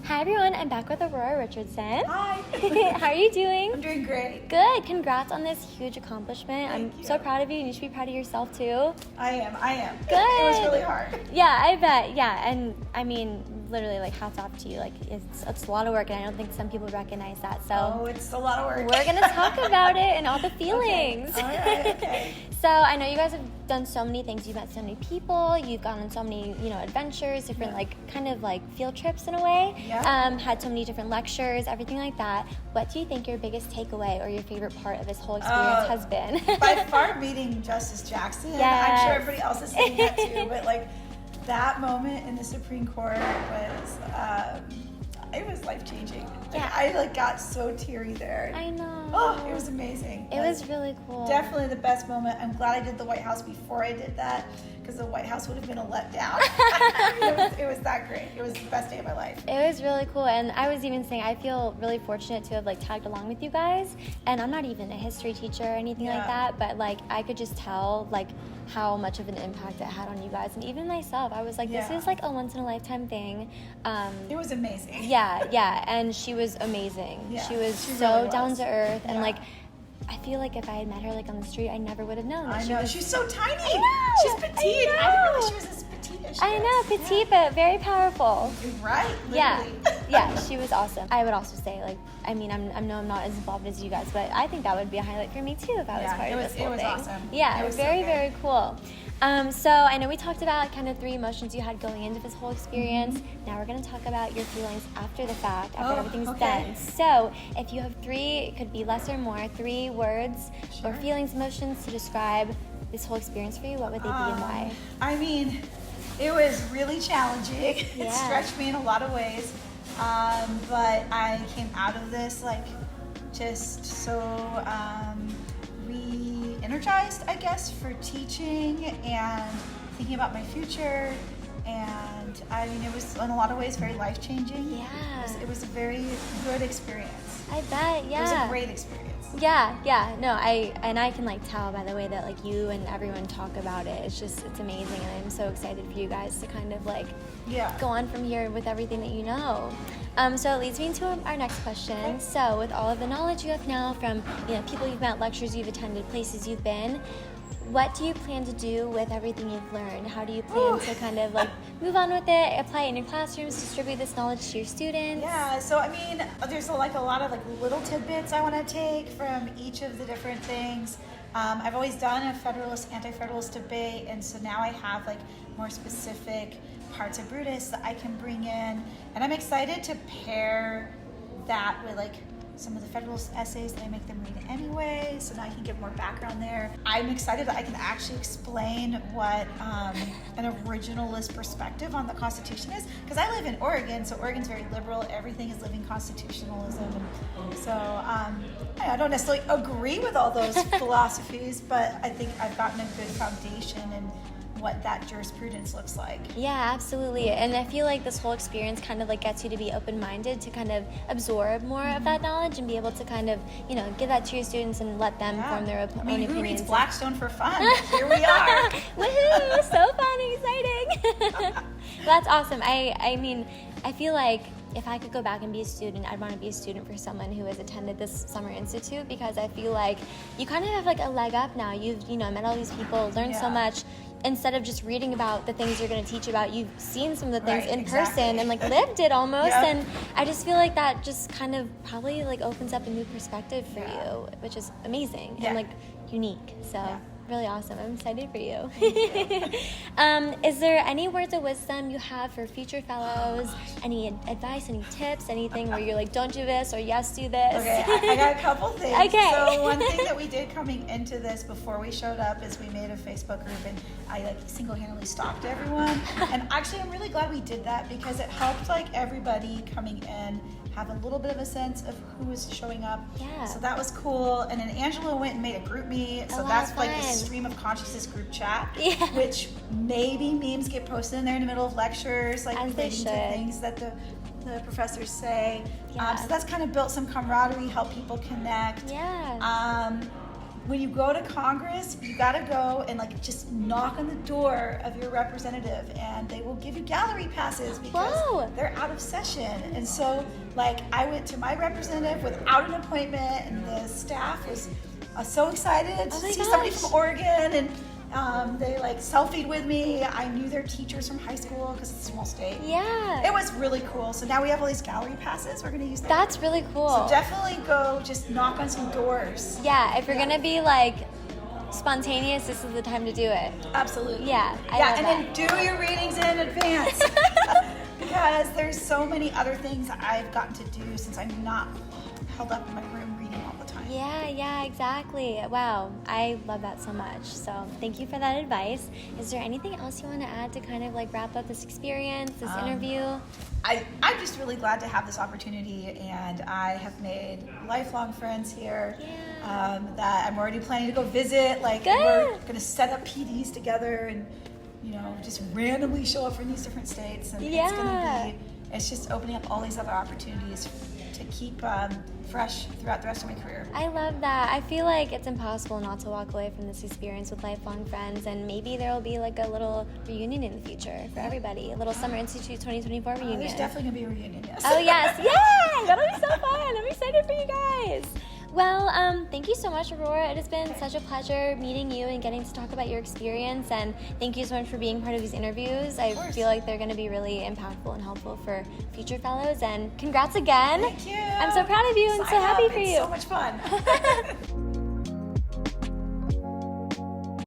Hi everyone, I'm back with Aurora Richardson. Hi. How are you doing? I'm doing great. Good. Congrats on this huge accomplishment. Thank I'm you. so proud of you, and you should be proud of yourself too. I am. Good. It was really hard. Yeah, I bet. Yeah, and I mean, literally, like, hats off to you. Like, it's a lot of work, and I don't think some people recognize that. So It's a lot of work. we're gonna talk about it and all the feelings. Okay. All right. Okay. So I know you guys have done so many things. You've met so many people. You've gone on so many, adventures, different kind of field trips in a way. Yeah. Had so many different lectures, everything like that. What do you think your biggest takeaway or your favorite part of this whole experience has been? By far, meeting Justice Jackson. Yes. I'm sure everybody else is saying that too. But that moment in the Supreme Court was. It was life-changing. Yeah. I got so teary there. I know. Oh, it was amazing. It was really cool. Definitely the best moment. I'm glad I did the White House before I did that, because the White House would have been a letdown. It was that great. It was the best day of my life. It was really cool, and I was even saying I feel really fortunate to have tagged along with you guys. And I'm not even a history teacher or anything like that, but I could just tell how much of an impact it had on you guys, and even myself. I was this is a once in a lifetime thing. It was amazing. Yeah, and she was amazing. Yeah, she was she so really was. down to earth, and Yeah. I feel like if I had met her on the street, I never would have known. I know. She's so tiny. I know, She's petite. I I didn't know. realize she was as petite as she I is. know, petite but very powerful. You're right. Yeah, Literally. yeah, she was awesome. I would also say, I know I'm not as involved as you guys, but I think that would be a highlight for me too if I was part of this whole thing. It was awesome. Yeah, It was very, so good. very cool. So I know we talked about kind of 3 emotions you had going into this whole experience. Now we're going to talk about your feelings after the fact, after everything's done. So if you have 3, it could be less or more, 3 words or feelings, emotions to describe this whole experience for you, what would they be and why? I mean, it was really challenging. Yeah. It stretched me in a lot of ways. But I came out of this just so re-energized, I guess, for teaching and thinking about my future. And I mean, it was in a lot of ways very life-changing. Yeah. It was a very good experience. I bet, yeah. It was a great experience. Yeah, no, I can tell by the way that you and everyone talk about it. It's amazing, and I'm so excited for you guys to kind of go on from here with everything that you know. So it leads me into our next question. Okay. So with all of the knowledge you have now from people you've met, lectures you've attended, places you've been, what do you plan to do with everything you've learned? How do you plan to kind of move on with it, apply it in your classrooms, distribute this knowledge to your students? Yeah, so I mean, there's a lot of little tidbits I want to take from each of the different things. I've always done a Federalist, Anti-Federalist debate, and so now I have more specific parts of Brutus that I can bring in, and I'm excited to pair that with some of the Federalist essays that I make them read anyway, so now I can give more background there. I'm excited that I can actually explain what an originalist perspective on the Constitution is, because I live in Oregon, so Oregon's very liberal, everything is living constitutionalism, and so I don't necessarily agree with all those philosophies, but I think I've gotten a good foundation in what that jurisprudence looks like. Yeah, absolutely. And I feel this whole experience kind of gets you to be open-minded to kind of absorb more of that knowledge and be able to kind of, give that to your students and let them form their own opinions. Who reads Blackstone for fun? Here we are. Woohoo! So fun and exciting. That's awesome. I mean, I feel if I could go back and be a student, I'd want to be a student for someone who has attended this summer institute, because I feel you kind of have a leg up now. You've met all these people, learned so much. Instead of just reading about the things you're going to teach about, you've seen some of the things in person and lived it almost. And I just feel that just kind of probably opens up a new perspective for you, which is amazing and unique. So really awesome. I'm excited for you. Is there any words of wisdom you have for future fellows? Any advice, any tips, anything where you're don't do this or yes, do this? Okay, I got a couple things. Okay. So one thing that we did coming into this before we showed up is we made a Facebook group, and I single-handedly stalked everyone. And actually, I'm really glad we did that, because it helped everybody coming in have a little bit of a sense of who was showing up. Yeah. So that was cool. And then Angela went and made a group me. So that's the Stream of Consciousness group chat, which maybe memes get posted in there in the middle of lectures, relating to things that the professors say. So that's kind of built some camaraderie, help people connect. Yeah. when you go to Congress, you gotta go and like just knock on the door of your representative, and they will give you gallery passes because Whoa. they're out of session. And so, like, I went to my representative without an appointment, and the staff was so excited to see somebody from Oregon, and they like selfied with me. I knew their teachers from high school because it's a small state. Yeah. It was really cool. So now we have all these gallery passes. We're gonna use them. That's really cool. So definitely go just knock on some doors. Yeah, if you're gonna be like spontaneous, this is the time to do it. Absolutely. Yeah, I yeah, love and that. then do your readings in advance because there's so many other things I've gotten to do since I'm not held up in my room reading all the time. Yeah, exactly. Wow, I love that so much. So thank you for that advice. Is there anything else you want to add to kind of like wrap up this experience, this interview? I'm just really glad to have this opportunity, and I have made lifelong friends here that I'm already planning to go visit. Like, we're going to set up PDs together and, you know, just randomly show up from these different states. And it's just opening up all these other opportunities to keep fresh throughout the rest of my career. I love that. I feel like it's impossible not to walk away from this experience with lifelong friends, and maybe there will be like a little reunion in the future for everybody, a little Summer Institute 2024 reunion. There's definitely going to be a reunion, yes. Oh yes, yay! That'll be so fun. I'm excited for you guys. Well, thank you so much, Aurora. It has been such a pleasure meeting you and getting to talk about your experience, and thank you so much for being part of these interviews. I feel like they're going to be really impactful and helpful for future fellows, and congrats again. Thank you. I'm so proud of you and so happy for you. It's so much fun.